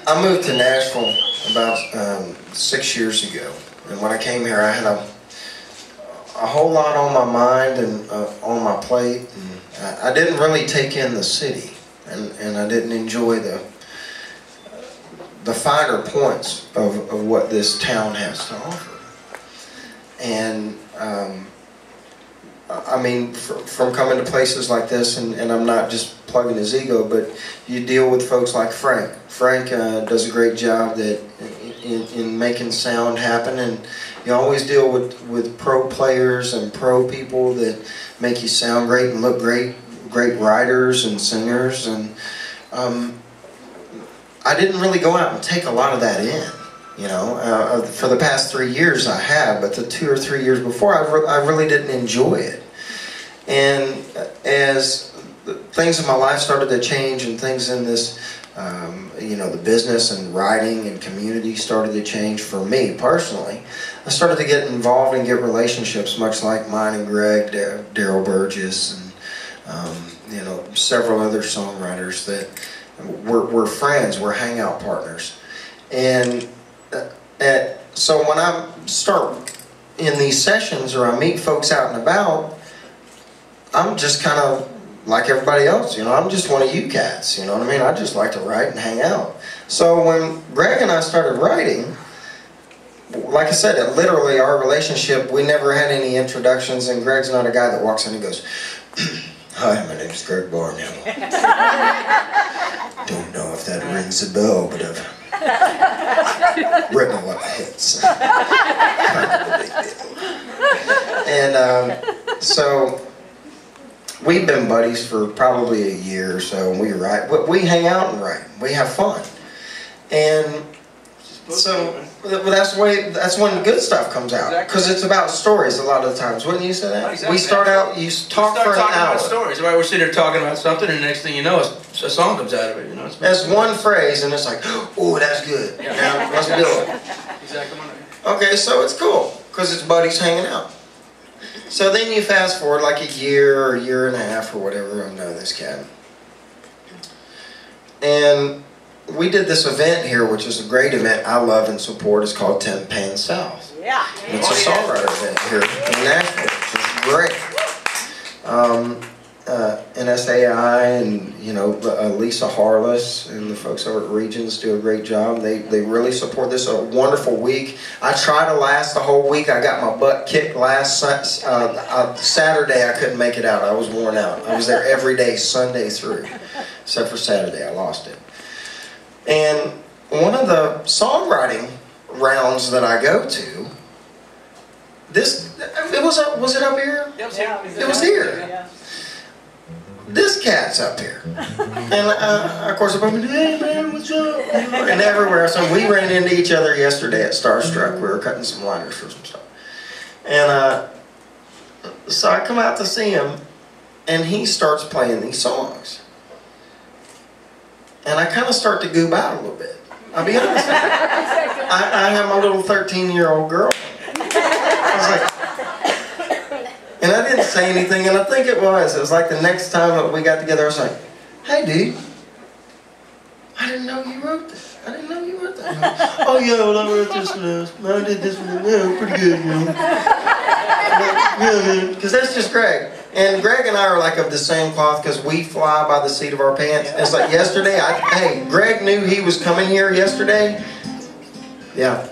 I moved to Nashville about 6 years ago, and when I came here, I had a whole lot on my mind and on my plate, and I didn't really take in the city, and I didn't enjoy the finer points of what this town has to offer. And I mean, from coming to places like this, and I'm not just plugging his ego, but you deal with folks like Frank. Frank does a great job in making sound happen, and you always deal with pro players and pro people that make you sound great and look great, great writers and singers, and I didn't really go out and take a lot of that in. You know, for the past 3 years I have, but the 2 or 3 years before I really didn't enjoy it. And as things in my life started to change and things in this, you know, the business and writing and community started to change for me personally, I started to get involved and get relationships much like mine and Greg, Daryl Burgess, and you know, several other songwriters that we're friends, we're hangout partners. And so when I start in these sessions or I meet folks out and about, I'm just kind of like everybody else, you know, I'm just one of you cats, you know what I mean? I just like to write and hang out. So when Greg and I started writing, like I said, literally our relationship, we never had any introductions, and Greg's not a guy that walks in and goes, "Hi, my name's Greg Barnhill." Don't know if that rings a bell, but I've written a lot of hits. Kind of a big deal. And so we've been buddies for probably a year or so, and we write. We hang out and write. We have fun. And so that's when good stuff comes out, because it's about stories a lot of the times. Wouldn't you say that? Exactly. We start out, you talk for an hour. About stories. Right? We're sitting there talking about something, and the next thing you know, a song comes out of it. You know, that's one phrase, and it's like, "Oh, that's good. Yeah. Now let's build." Exactly. Okay, so it's cool because it's buddies hanging out. So then you fast forward like a year or a year and a half or whatever. I know this cat, and we did this event here, which is a great event I love and support. It's called 10 Pan South. Yeah. And it's a songwriter event here in Nashville, which is great. NSAI and, you know, Lisa Harless and the folks over at Regions do a great job. They really support this. A wonderful week. I try to last the whole week. I got my butt kicked last Saturday. I couldn't make it out. I was worn out. I was there every day, Sunday through, except for Saturday. I lost it. And one of the songwriting rounds that I go to, was it up here? Yeah, it was here. Yeah. This cat's up here. And of course I'm like, "Hey man, what's up?" And everywhere. So we ran into each other yesterday at Starstruck. We were cutting some liners for some stuff. And so I come out to see him, and he starts playing these songs. And I kind of start to goob out a little bit. I'll be honest with you. I have my little 13-year-old girl. I was like, and I didn't say anything, and I think it was like the next time that we got together, I was like, "Hey dude, I didn't know you wrote this. I didn't know you wrote that." "Oh yeah, well I wrote this one. I did this one. Yeah, pretty good, you know." Yeah, man, because that's just Greg. And Greg and I are like of the same cloth because we fly by the seat of our pants. It's like yesterday, hey, Greg knew he was coming here yesterday. Yeah,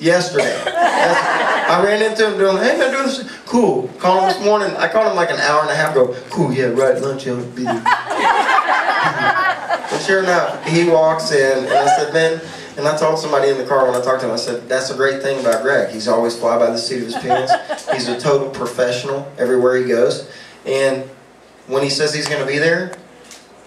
yesterday. I ran into him doing, "Hey man, do this." "Cool." Called him this morning. I called him like an hour and a half ago. "Cool, yeah, right, lunch, I'll be there." And sure enough, he walks in, and I said, "Man," and I told somebody in the car when I talked to him, I said, "That's a great thing about Greg. He's always fly by the seat of his pants. He's a total professional everywhere he goes. And when he says he's going to be there,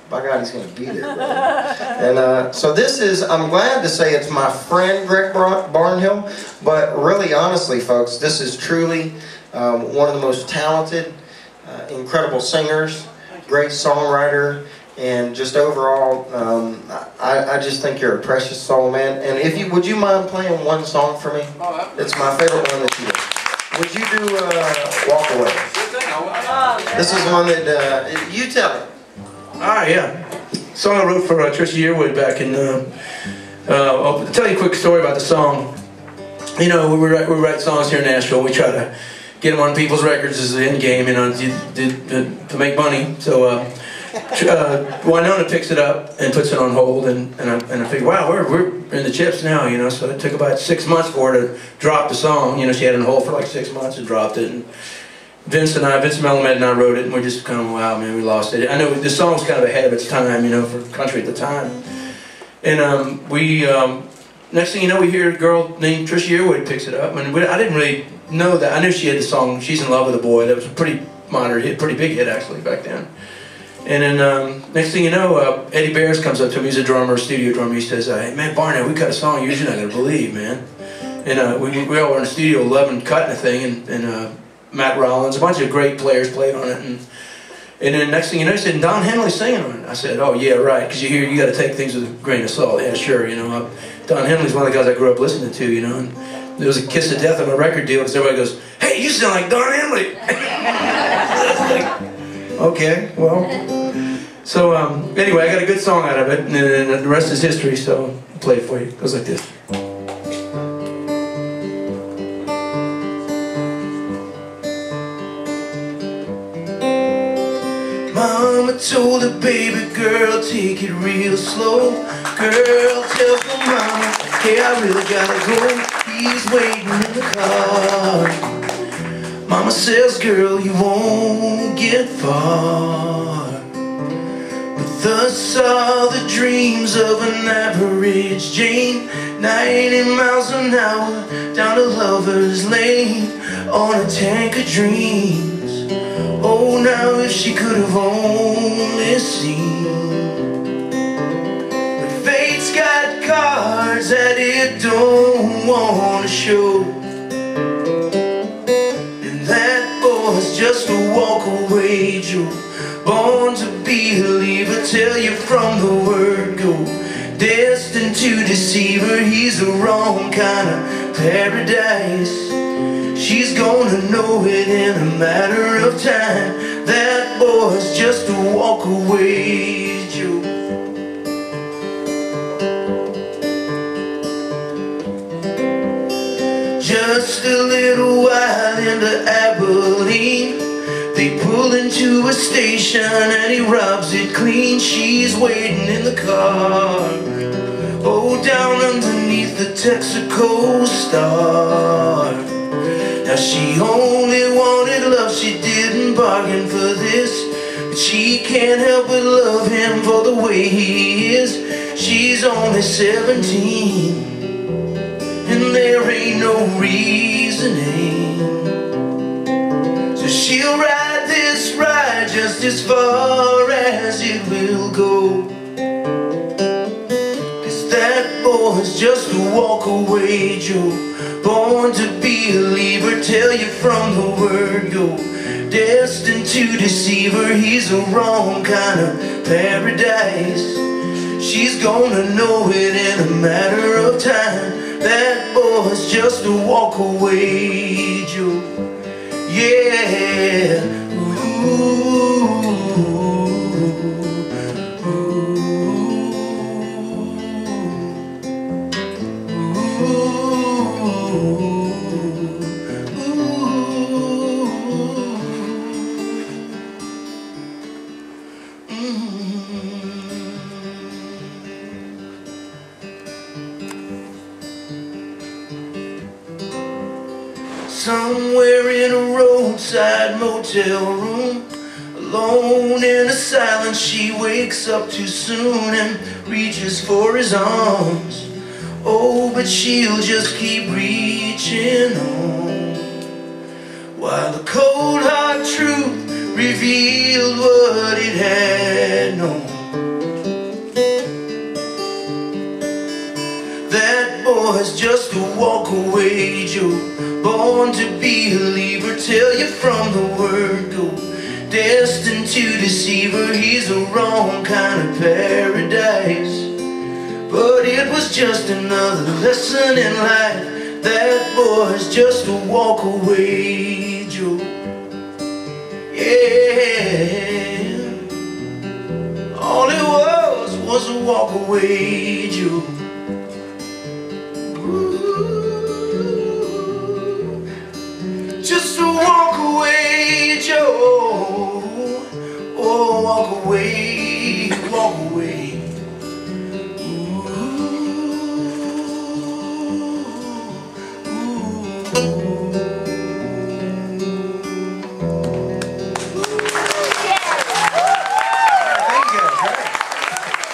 by God, he's going to be there, brother." And so this is, I'm glad to say it's my friend Greg Barnhill, but really, honestly, folks, this is truly one of the most talented, incredible singers, great songwriter, and just overall, I just think you're a precious soul, man. And would you mind playing one song for me? Oh, it's my favorite one that you do. Would you do Walkaway? This is one that, you tell it. Ah, yeah. Song I wrote for Trisha Yearwood back in. I'll tell you a quick story about the song. You know, we write songs here in Nashville. We try to get them on people's records as the end game, you know, to make money. So Winona picks it up and puts it on hold, and I figured, wow, we're in the chips now, you know. So it took about 6 months for her to drop the song. You know, she had it on hold for like 6 months and dropped it. And Vince Melamed and I wrote it, and we're just kind of, wow, man, we lost it. I know the song was kind of ahead of its time, you know, for country at the time. And next thing you know, we hear a girl named Trisha Yearwood picks it up, and I didn't really know that. I knew she had the song "She's in Love with a Boy." That was a pretty modern hit, pretty big hit actually back then. And then next thing you know, Eddie Bears comes up to me. He's a drummer, studio drummer. He says, "Hey man, Barnhill, we cut a song you're not gonna believe, man." And we all were in the studio, loving cutting the thing, and Matt Rollins, a bunch of great players played on it, and then next thing you know, he said, Don Henley's singing on it. I said, oh yeah, right, because you got to take things with a grain of salt. Yeah, sure, you know. Don Henley's one of the guys I grew up listening to, you know. And there was a kiss of death on my record deal because everybody goes, hey, you sound like Don Henley. Like, okay, well. So anyway, I got a good song out of it, and the rest is history. So I'll play it for you. It goes like this. Mama told her, baby girl, take it real slow. Girl, tell her mama, hey, I really gotta go. He's waiting in the car. Mama says, girl, you won't get far. With us are the dreams of an average Jane, 90 miles an hour down to Lover's Lane on a tank of dreams. Oh, now if she could have only seen. But fate's got cards that it don't want to show, and that boy's just a walkaway Joe, born to be a believer, tell you from the word go. Destined to deceive her, he's the wrong kind of paradise. She's gonna know it in a matter of time. That boy's just a walkaway Joe. Just a little while into Abilene, they pull into a station and he robs it clean. She's waiting in the car, oh, down underneath the Texaco star. Now she only wanted love, she didn't bargain for this, but she can't help but love him for the way he is. She's only 17, and there ain't no reasoning, so she'll ride this ride just as far as it will go. Cause that boy's just a walkaway Joe, born to be a believer, tell you from the word go. Destined to deceive her, he's the wrong kind of paradise. She's gonna know it in a matter of time. That boy's just a walkaway Joe. Yeah. Ooh. Somewhere in a roadside motel room, alone in a silence, she wakes up too soon and reaches for his arms. Oh, but she'll just keep reaching on, while the cold hard truth revealed what it had known. That boy's just a walkaway Joe, born to be a believer, tell you from the word go. Destined to deceive her, he's the wrong kind of paradise. But it was just another lesson in life. That boy's just a walkaway Joe. Yeah. All it was was a Walkaway Joe. Ooh, just a Walkaway Joe. Oh, Walkaway